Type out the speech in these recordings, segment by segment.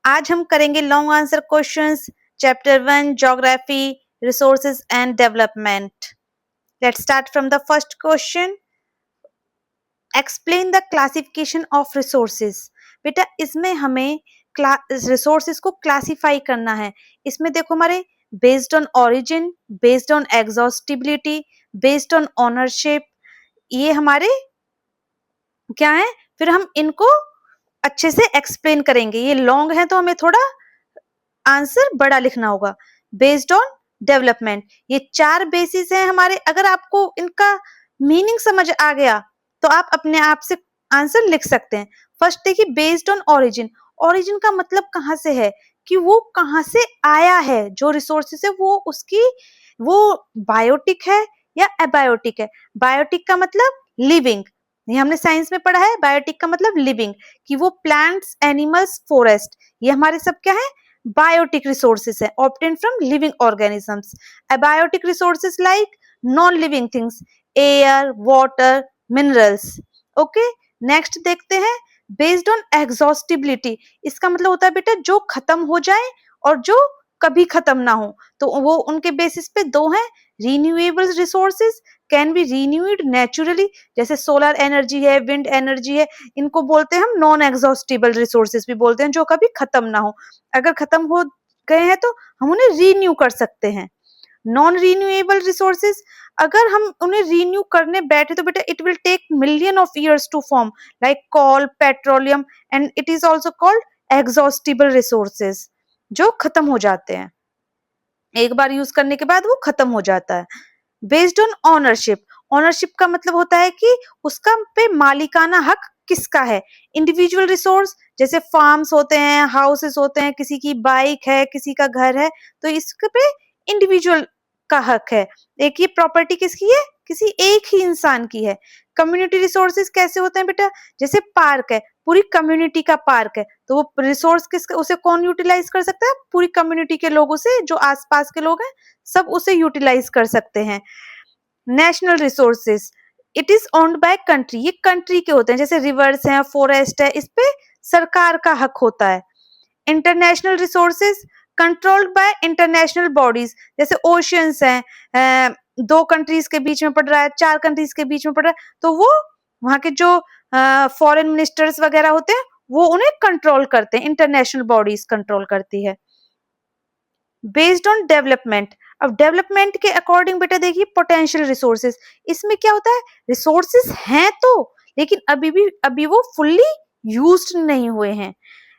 आज हम करेंगे long answer questions, chapter 1 geography, resources and development. Let's start from the first question. Explain the classification of resources. बेटा इसमें हमें resources को क्लासिफाई करना है। इसमें देखो हमारे based on origin, based on exhaustibility, based on ownership, ये हमारे क्या है। फिर हम इनको अच्छे से एक्सप्लेन करेंगे। ये लॉन्ग है तो हमें थोड़ा आंसर बड़ा लिखना होगा। बेस्ड ऑन डेवलपमेंट, ये 4 बेसिस हैं हमारे। अगर आपको इनका मीनिंग समझ आ गया तो आप अपने आप से आंसर लिख सकते हैं। फर्स्ट देखिए, बेस्ड ऑन ओरिजिन। ओरिजिन का मतलब कहाँ से है, कि वो कहाँ से आया है। जो रिसोर्सेस है वो उसकी वो बायोटिक है या एबायोटिक है। बायोटिक का मतलब लिविंग, ये हमने साइंस में पढ़ा है। बायोटिक का मतलब लिविंग, कि वो प्लांट्स, एनिमल्स, फॉरेस्ट, ये हमारे सब क्या है, बायोटिक रिसोर्सेस है, obtain from living organisms. Abiotic resources like non living things, air, water, minerals. Okay, next देखते हैं बेस्ड ऑन एग्जॉस्टिबिलिटी। इसका मतलब होता है बेटा जो खत्म हो जाए और जो कभी खत्म ना हो। तो वो उनके बेसिस पे 2 हैं। Renewable resources can be renewed naturally, जैसे सोलर एनर्जी है, विंड एनर्जी है, इनको बोलते हैं हम नॉन एग्जॉस्टिबल रिसोर्सेज भी बोलते हैं, जो कभी खत्म ना हो। अगर खत्म हो गए हैं तो हम उन्हें रीन्यू कर सकते हैं। नॉन रिन्यूएबल रिसोर्सेज, अगर हम उन्हें रिन्यू करने बैठे तो बेटा it will take million of years to form, like coal, petroleum, and it is also called exhaustible resources, जो खत्म हो जाते हैं, एक बार यूज करने के बाद वो खत्म हो जाता है। बेस्ड ऑन ओनरशिप, ओनरशिप का मतलब होता है कि उसका पे मालिकाना हक किसका है। इंडिविजुअल रिसोर्स, जैसे फार्म्स होते हैं, हाउसेस होते हैं, किसी की बाइक है, किसी का घर है, तो इसके पे इंडिविजुअल का हक है। एक ये प्रॉपर्टी किसकी है, किसी एक ही इंसान की है। कम्युनिटी रिसोर्सेज कैसे होते हैं बेटा, जैसे पार्क है, पूरी कम्युनिटी का पार्क है, तो वो रिसोर्स किसका, उसे कौन यूटिलाइज कर सकता है, पूरी कम्युनिटी के लोगों से, जो आसपास के लोग हैं सब उसे यूटिलाइज कर सकते हैं। National resources, it is owned by country, ये कंट्री के होते हैं, जैसे रिवर्स हैं, फॉरेस्ट है, इस पे सरकार का हक होता है। International resources controlled by international bodies, जैसे ओशियंस हैं, 2 कंट्रीज के बीच में पड़ रहा है, 4 कंट्रीज के बीच में पड़ रहा है, तो वो वहां के जो फॉरेन मिनिस्टर्स वगैरह होते हैं वो उन्हें कंट्रोल करते हैं, इंटरनेशनल बॉडीज कंट्रोल करती है। बेस्ड ऑन डेवलपमेंट, अब डेवलपमेंट के अकॉर्डिंग बेटा देखिए पोटेंशियल रिसोर्सेज, इसमें क्या होता है, रिसोर्सेज हैं तो, लेकिन अभी वो फुल्ली यूज्ड नहीं हुए हैं।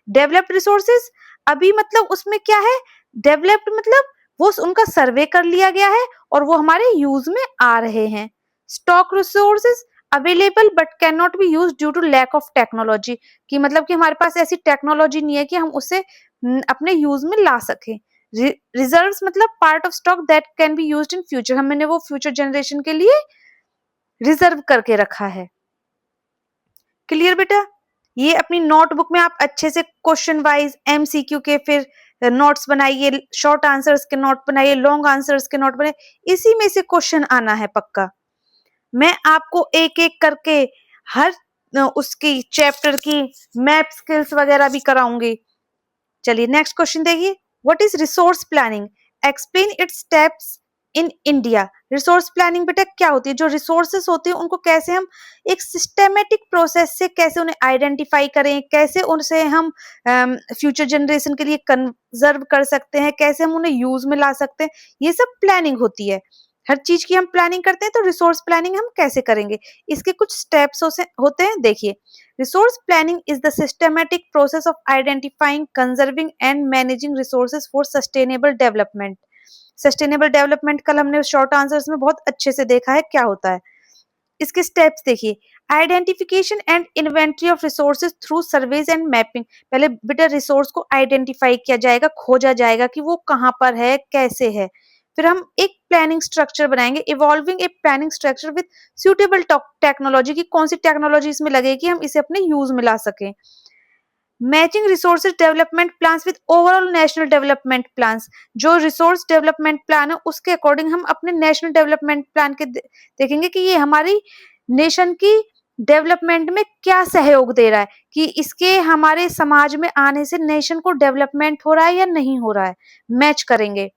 डेवलप्ड रिसोर्सेज, अभी मतलब उसमें क्या है, डेवलप्ड मतलब वो उनका सर्वे कर लिया गया है और वो हमारे यूज में आ रहे हैं। Stock resources available but can not be use due to lack of technology, कि मतलब कि हमारे पास ऐसी टेक्नोलॉजी नहीं है कि हम उसे अपने यूज में ला सकें। रिजर्व्स मतलब part of stock that can be used in future, हमने वो फ्यूचर जनरेशन के लिए रिजर्व करके रखा है। क्लियर बेटा, ये अपनी नोटबुक में आप अच्छे से क्वेश्चन वाइज एमसीक्यू के फिर नोट्स बनाइए, शॉर्ट आंसर्स के नोट बनाइए, लॉन्ग आंसर्स के नोट बनाइए, इसी में से क्वेश्चन आना है पक्का। मैं आपको एक एक करके हर उसकी चैप्टर की मैप स्किल्स वगैरह भी कराऊंगी। चलिए नेक्स्ट क्वेश्चन देखिए, what is resource planning, explain it's steps in India. Resource planning बेटा क्या होती है, जो रिसोर्सेस होते हैं उनको कैसे हम एक सिस्टेमेटिक प्रोसेस से कैसे उन्हें आइडेंटिफाई करें, कैसे उनसे हम फ्यूचर जनरेशन के लिए कंजर्व कर सकते हैं, कैसे हम उन्हें यूज में ला सकते हैं, ये सब प्लानिंग होती है। हर चीज की हम प्लानिंग करते हैं, तो रिसोर्स प्लानिंग हम कैसे करेंगे, इसके कुछ स्टेप्स होते हैं, देखिए। Resource planning is the systematic process of identifying, conserving and managing resources for sustainable development. Sustainable development कल हमने short answers में बहुत अच्छे से देखा है क्या होता है। इसके स्टेप्स देखिए, identification and inventory of resources through surveys and mapping. पहले बेटा रिसोर्स को आइडेंटिफाई किया जाएगा, खोजा जाएगा कि वो कहाँ पर है, कैसे है। फिर हम एक प्लानिंग स्ट्रक्चर बनाएंगे, evolving a planning structure with suitable technology, की कौन सी टेक्नोलॉजी इसमें लगेगी, हम इसे अपने यूज में ला सकें। Matching resources development plans with overall national development plans, जो रिसोर्स डेवलपमेंट प्लान है उसके अकॉर्डिंग हम अपने नेशनल डेवलपमेंट प्लान के देखेंगे कि ये हमारी नेशन की डेवलपमेंट में क्या सहयोग दे रहा है, कि इसके हमारे समाज में आने से नेशन को डेवलपमेंट हो रहा है या नहीं हो रहा है, मैच करेंगे।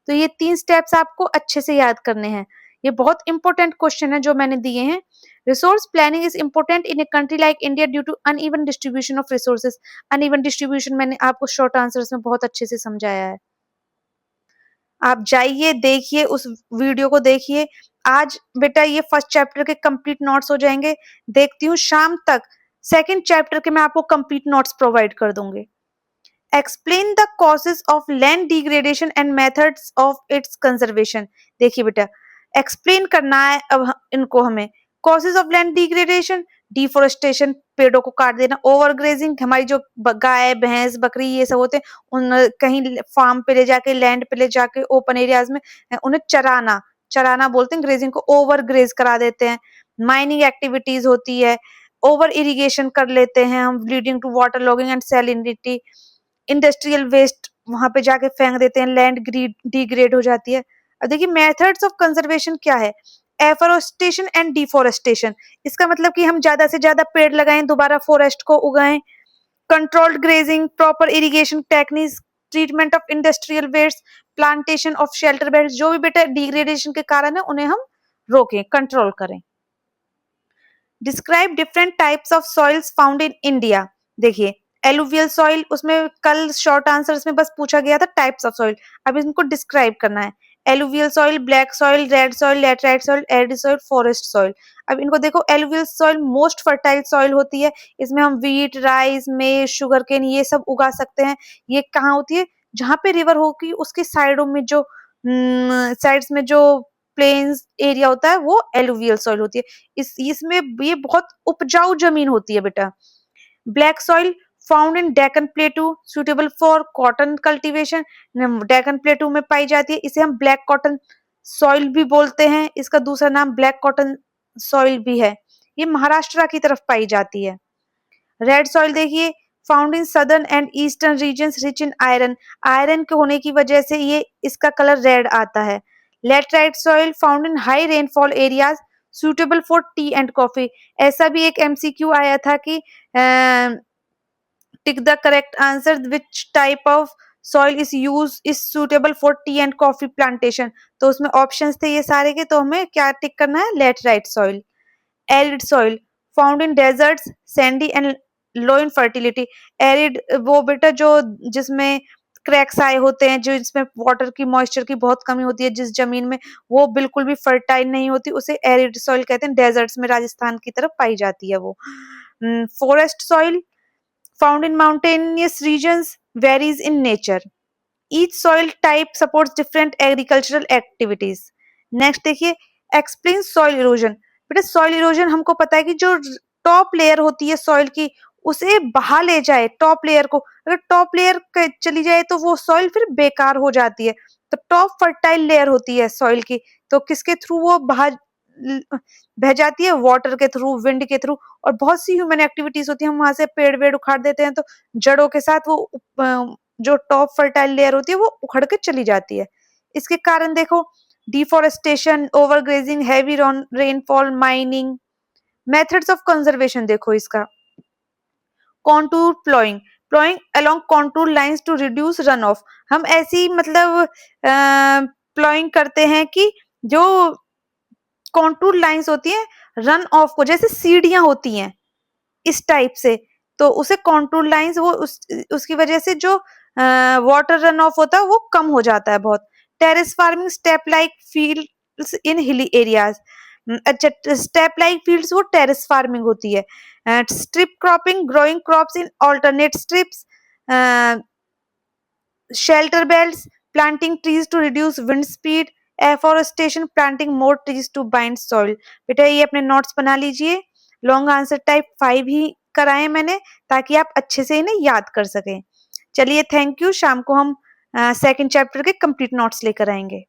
तो ये 3 स्टेप्स आपको अच्छे से याद करने हैं। ये बहुत इंपॉर्टेंट क्वेश्चन है जो मैंने दिए हैं। Resource planning is important in a country like India due to uneven distribution of resources. Uneven distribution मैंने आपको शॉर्ट आंसर्स में बहुत अच्छे से समझाया है। आप जाइए, देखिए, उस वीडियो को देखिए। आज बेटा ये फर्स्ट चैप्टर के कंप्लीट नोट्स हो जाएंगे। देखती हूँ शाम तक सेकंड चैप्टर के मैं आपको कंप्लीट नोट्स प्रोवाइड कर दूंगी। Explain the causes of land degradation and methods of its conservation. देखिए बेटा, एक्सप्लेन करना है अब इनको हमें। Causes of land degradation, deforestation, पेड़ों को काट देना, ओवरग्रेजिंग, हमारी जो गाय भैंस बकरी ये सब होते हैं उन कहीं फार्म पे ले जाके, लैंड पे ले जाके, ओपन एरियाज में उन्हें चराना, चराना बोलते हैं, ग्रेजिंग को ओवर ग्रेज करा देते हैं। माइनिंग एक्टिविटीज होती है, ओवर इरिगेशन कर लेते हैं हम, leading to water logging and salinity. Industrial waste वहां पे जाके फेंक देते हैं, लैंड डिग्रेड हो जाती है। अब देखिए मेथड्स ऑफ कंजर्वेशन क्या है, एफोरेस्टेशन एंड डिफोरेस्टेशन। इसका मतलब कि हम ज्यादा से ज्यादा पेड़ लगाएं, दोबारा फॉरेस्ट को उगाएं। Controlled grazing, proper irrigation techniques, treatment of industrial waste, plantation of shelter beds. जो भी बेटा डिग्रेडेशन के कारण है उन्हें हम रोकें, कंट्रोल करें। Describe different types of soils found in India. देखिए एलुवियल सॉइल, उसमें कल शॉर्ट आंसर्स में बस पूछा गया था टाइप्स ऑफ सॉइल, अब इनको डिस्क्राइब करना है। Alluvial soil, black soil, red soil, laterite soil, arid soil, forest soil. अब इनको देखो, alluvial soil most fertile soil होती है। इसमें हम व्हीट, राइस, मेज, शुगरकेन ये सब उगा सकते हैं। ये कहाँ होती है, जहाँ पे रिवर होगी उसके साइडों में जो साइड्स में जो प्लेन्स एरिया होता है वो एलुवियल सॉइल होती है। इसमें ये बहुत उपजाऊ जमीन होती है बेटा। Black soil found in Deccan प्लेटू, suitable for cotton cultivation. Deccan प्लेटू में पाई जाती है, इसे हम ब्लैक कॉटन सॉइल भी बोलते हैं। इसका दूसरा नाम ब्लैक कॉटन सॉइल भी है। ये महाराष्ट्र की तरफ पाई जाती है। रेड सॉइल देखिए, found in southern and eastern regions, rich in iron. Iron के होने की वजह से ये इसका कलर रेड आता है। Laterite soil found in high rainfall areas, suitable for T and coffee. ऐसा भी एक एमसीक्यू आया था कि tick the correct answer, which type of soil is use is suitable for T and coffee plantation. तो उसमें ऑप्शंस थे ये सारे के, तो हमें क्या टिक करना है, laterite soil. Arid soil found in desserts, Sandy and low in fertility. Arid वो बेटा जो जिसमें क्रैक्स आए होते हैं, जो इसमें वाटर की मॉइस्चर की बहुत कमी होती है, जिस जमीन में वो बिल्कुल भी फर्टाइल नहीं होती, उसे एरिड सॉइल कहते हैं। डेजर्ट्स में राजस्थान की तरफ पाई जाती है वो। Forest soil found in mountainous regions, varies in nature. Each soil type supports different agricultural activities. Next देखिए, एक्सप्लेन सॉइल इरोजन। बेटा सॉइल इरोजन हमको पता है कि जो टॉप लेयर होती है सॉइल की उसे बहा ले जाए, टॉप लेयर को अगर टॉप लेयर चली जाए तो वो सॉइल फिर बेकार हो जाती है। तो टॉप फर्टाइल लेयर होती है सॉइल की, तो किसके थ्रू वो बह जाती है, वाटर के थ्रू, विंड के थ्रू। और बहुत सी ह्यूमन एक्टिविटीज होती है, हम वहां से पेड़ वेड़ उखाड़ देते हैं तो जड़ों के साथ वो जो टॉप फर्टाइल लेयर होती है वो उखड़ के चली जाती है। इसके कारण देखो, deforestation, overgrazing, heavy rainfall, mining. Methods of conservation देखो इसका, contour ploughing, ploughing along contour lines to reduce run off. हम ऐसी मतलब प्लॉइंग करते हैं कि जो कॉन्टूर लाइंस होती है रन ऑफ को, जैसे सीढ़ियां होती हैं इस टाइप से, तो उसे कॉन्टूर लाइंस वो उसकी वजह से जो वाटर रन ऑफ होता है वो कम हो जाता है बहुत। Terrace farming, step like fields in hilly areas. अच्छा, स्टेप लाइक फील्ड्स वो टेरेस फार्मिंग होती है। Strip cropping, growing crops in alternate strips. Shelter belts, planting trees to reduce wind speed. Afforestation, planting more trees to bind soil. बेटा ये अपने notes बना लीजिए, long answer type 5 ही कराए मैंने ताकि आप अच्छे से इन्हें याद कर सकें। चलिए थैंक यू, शाम को हम सेकंड चैप्टर के कंप्लीट नोट्स लेकर आएंगे।